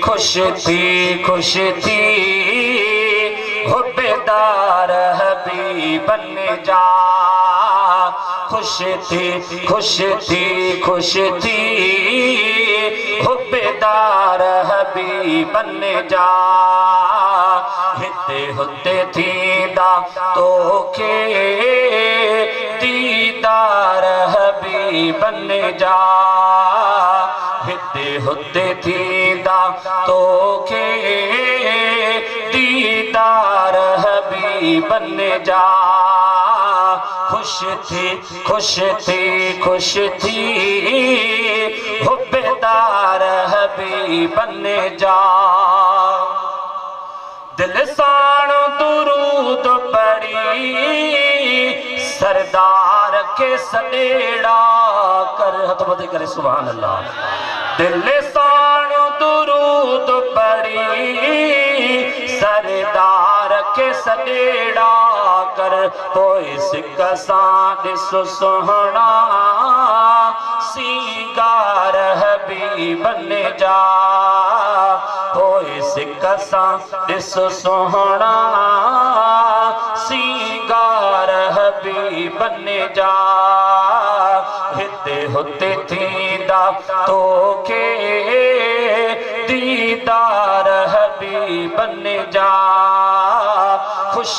खुश थी हुब्बेदार हबीब बन जा। खुश थी हुब्बेदार हबीब बन जा। हिते हुते थींदा तोखे दीदार हबीब बन जा। हिते हुते थींदा तोखे दीदार हबीब बन जा। खुश थी हुब्बेदार हबीब बन जा। दिल साण दुरूद पढ़ी सरदार के सडेड़ा कर। हथ मथे करे सुभान अल्लाह। दिल साण दुरूद पढ़ी सरदार के सडेड़ा कर। पोइ सिक सां ॾिस सुहिणा सींगार हबीब बन जा। पोइ सिक सां ॾिस सुहिणा सींगार हबीब बन जा। हिते हुते थींदा तोखे दीदार हबीब बन जा। खुश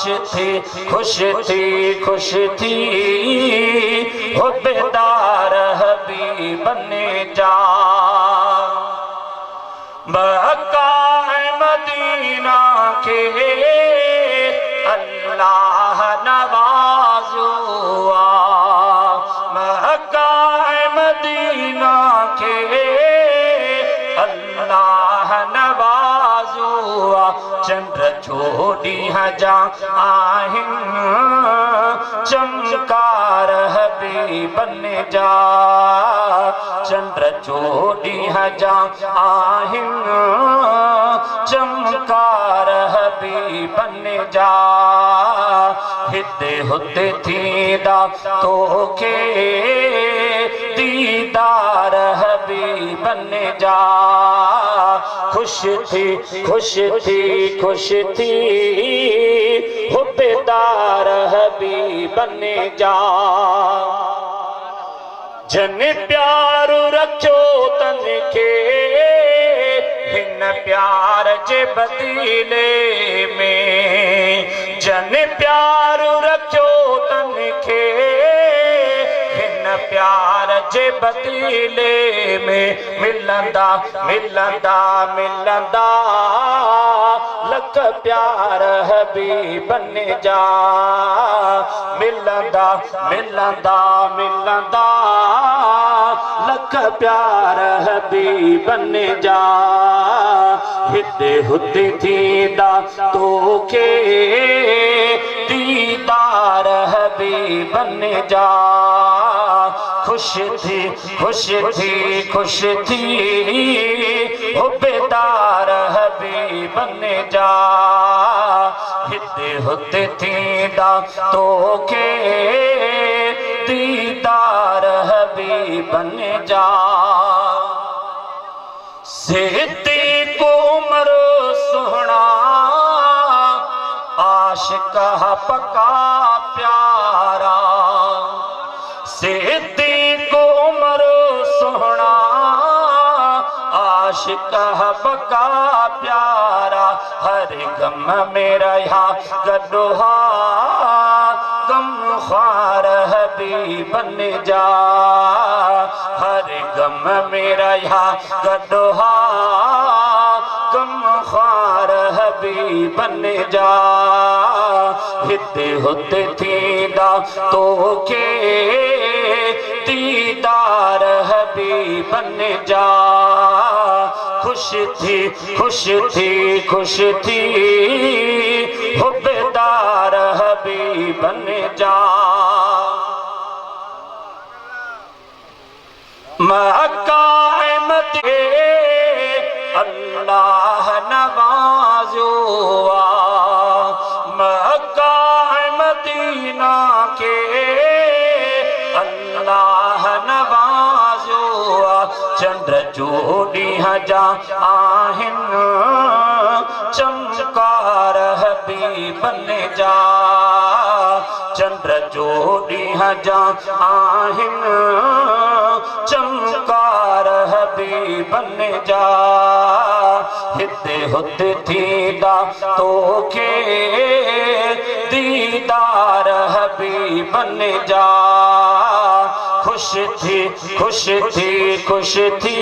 थी हुब्बेदार हबीब बन जा। मक्का मदीना के अल्लाह नवाज़ुआ। मक्का मदीना के अल्लाह नवाज़ुआ। चंद्र छोड़ी जा आहिन चमकार हबीब बन जा। चंद्र छोड़ी जा आहिन चमकार हबीब बन जा। हिते हुते थींदा तोखे दीदार हबीब बन जा। खुश थी हुब्बेदार हबीब बन जा। जन प्यार रखो तन के हिन प्यार जे बदले में। जन प्यार रखो तन के हिन प्यार जे बदले में। मिलंदा लख प्यार हबीब बन जा। मिलंदा लख प्यार हबीब बन जा। हिते हुते थींदा तोखे दीदार हबीब बन जा। खुश थी हुब्बेदार हबीब बन जा। हिते हुते थींदा तोखे दीदार हबीब बन जा। सिद्दीक़ उमर सुहिणा आशिक़ पक्का प्यारा। सिद्दीक़ उमर सुहिणा आशिक़ पक्का प्यारा। हर गम में रहा गॾोहा गम ख़्वार हबीब बन जा। हर गम में रहा गॾोहा गम ख़्वार हबीब बन जा। हिते हुते थींदा तोखे दीदार हबीब बन जा। खुश थी हुब्बेदार हबीब बन जा। मक्का मदीना अल्लाह नवाज़ुआ। मक्का मदीना के अल्लाह नवाज़ुआ। चंद्र जोड़ी जा जोड़ी हजा आहिन चमकार हबीब बन जा हिते हुते थींदा तोखे दीदार हबीब बन जा खुश थी खुश थी खुश थी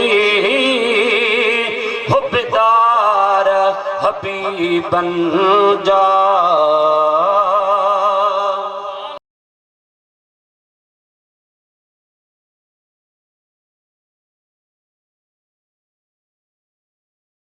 हुबदार हबीब बन जा।